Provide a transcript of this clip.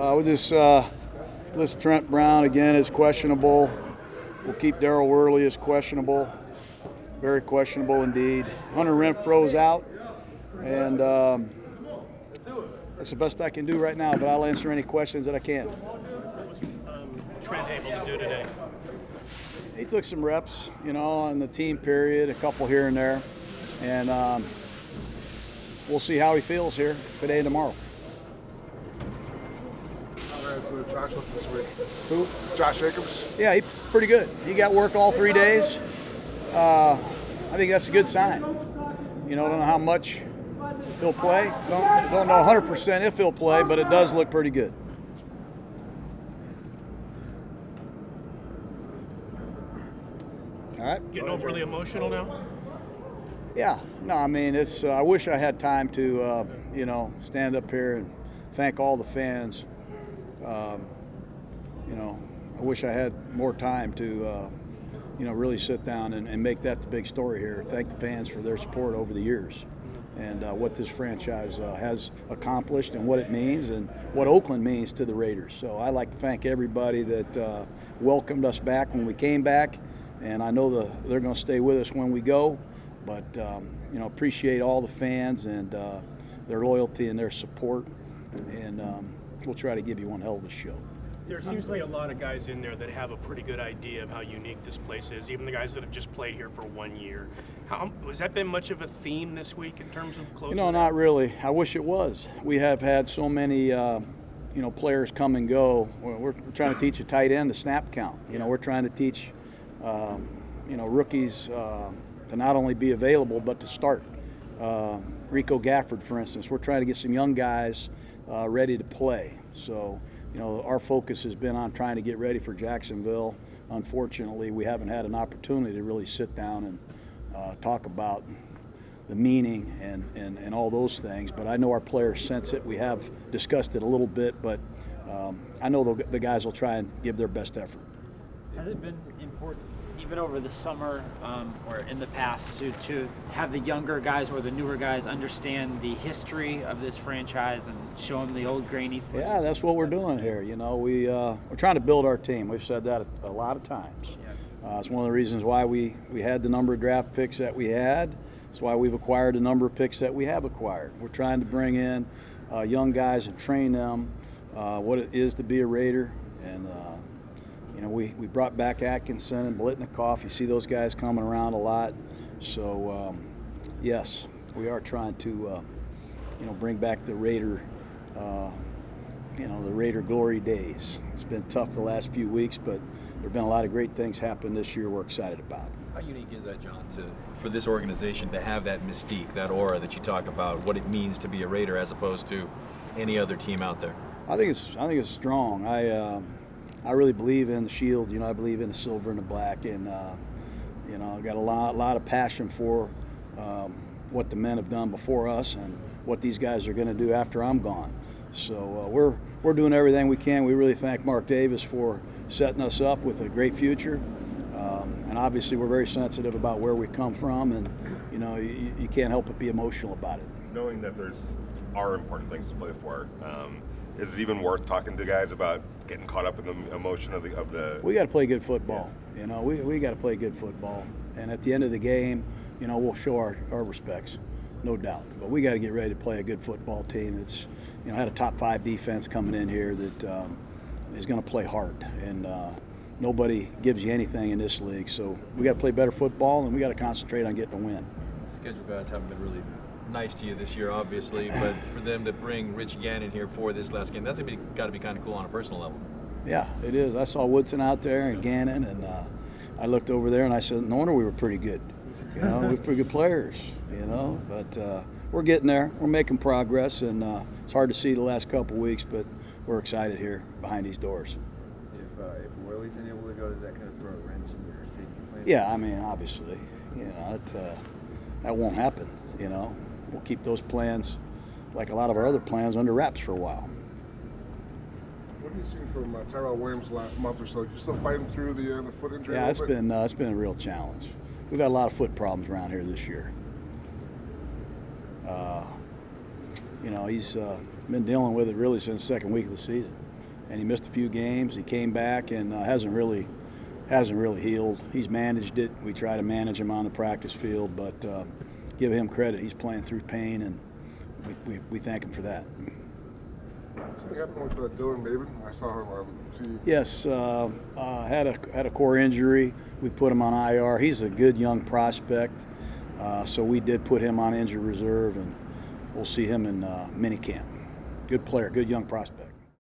We'll just list Trent Brown again is questionable. We'll keep Daryl Worley as questionable. Very questionable indeed. Hunter Renfrow is out, and that's the best I can do right now, but I'll answer any questions that I can. What was Trent able to do today? He took some reps, on the team period, a couple here and there, and we'll see how he feels here today and tomorrow. Josh this week. Who? Josh Jacobs. Yeah, he's pretty good. He got work all 3 days. I think that's a good sign. Don't know how much he'll play. Don't know 100% if he'll play, but it does look pretty good. All right. Getting overly emotional now? Yeah. No, I mean, it's. I wish I had time to, stand up here and thank all the fans. I wish I had more time to, really sit down and make that the big story here. Thank the fans for their support over the years and what this franchise has accomplished and what it means and what Oakland means to the Raiders. So I'd like to thank everybody that welcomed us back when we came back, and I know they're going to stay with us when we go. But, appreciate all the fans and their loyalty and their support, and we'll try to give you one hell of a show. There seems to be a lot of guys in there that have a pretty good idea of how unique this place is, even the guys that have just played here for 1 year. Has that been much of a theme this week in terms of closing? Not really. I wish it was. We have had so many, players come and go. We're trying to teach a tight end the snap count. We're trying to teach, rookies to not only be available but to start. Rico Gafford, for instance, we're trying to get some young guys ready to play. So, our focus has been on trying to get ready for Jacksonville. Unfortunately, we haven't had an opportunity to really sit down and talk about the meaning and all those things. But I know our players sense it. We have discussed it a little bit, but I know the guys will try and give their best effort. Has it been important, even over the summer or in the past, to have the younger guys or the newer guys understand the history of this franchise and show them the old grainy footage? Yeah, that's what we're doing here. We're trying to build our team. We've said that a lot of times. It's one of the reasons why we had the number of draft picks that we had. It's why we've acquired the number of picks that we have acquired. We're trying to bring in young guys and train them what it is to be a Raider. And we brought back Atkinson and Blitnikoff. You see those guys coming around a lot. So, yes, we are trying to, bring back the Raider, the Raider glory days. It's been tough the last few weeks, but there have been a lot of great things happen this year we're excited about. How unique is that, John, for this organization to have that mystique, that aura that you talk about, what it means to be a Raider as opposed to any other team out there? I think it's strong. I really believe in the shield. I believe in the silver and the black, and I've got a lot of passion for what the men have done before us and what these guys are going to do after I'm gone. So we're doing everything we can. We really thank Mark Davis for setting us up with a great future, and obviously we're very sensitive about where we come from, and you can't help but be emotional about it. Knowing that are important things to play for. Is it even worth talking to guys about getting caught up in the emotion of the? We got to play good football. We got to play good football, and at the end of the game, we'll show our respects, no doubt. But we got to get ready to play a good football team that's, had a top 5 defense coming in here that is going to play hard, and nobody gives you anything in this league. So we got to play better football, and we got to concentrate on getting a win. Schedule guys haven't been really nice to you this year, obviously, but for them to bring Rich Gannon here for this last game, that's got to be kind of cool on a personal level. Yeah, it is. I saw Woodson out there and Gannon, and I looked over there and I said, no wonder we were pretty good. We're pretty good players, but we're getting there. We're making progress, and it's hard to see the last couple of weeks, but we're excited here behind these doors. If Worley's unable to go, does that kind of throw a wrench in your safety plan? Yeah, I mean, obviously, that won't happen, We'll keep those plans, like a lot of our other plans, under wraps for a while. What have you seen from Tyrell Williams the last month or so? You still fighting through the foot injury? Yeah, it's been a real challenge. We've had a lot of foot problems around here this year. He's been dealing with it really since the second week of the season. and he missed a few games. He came back and hasn't really healed. He's managed it. We try to manage him on the practice field, but give him credit. He's playing through pain, and we thank him for that. Something happened with Dylan Maben. I saw him on TV. Yes, had a core injury. We put him on IR. He's a good young prospect, so we did put him on injury reserve, and we'll see him in minicamp. Good player, good young prospect.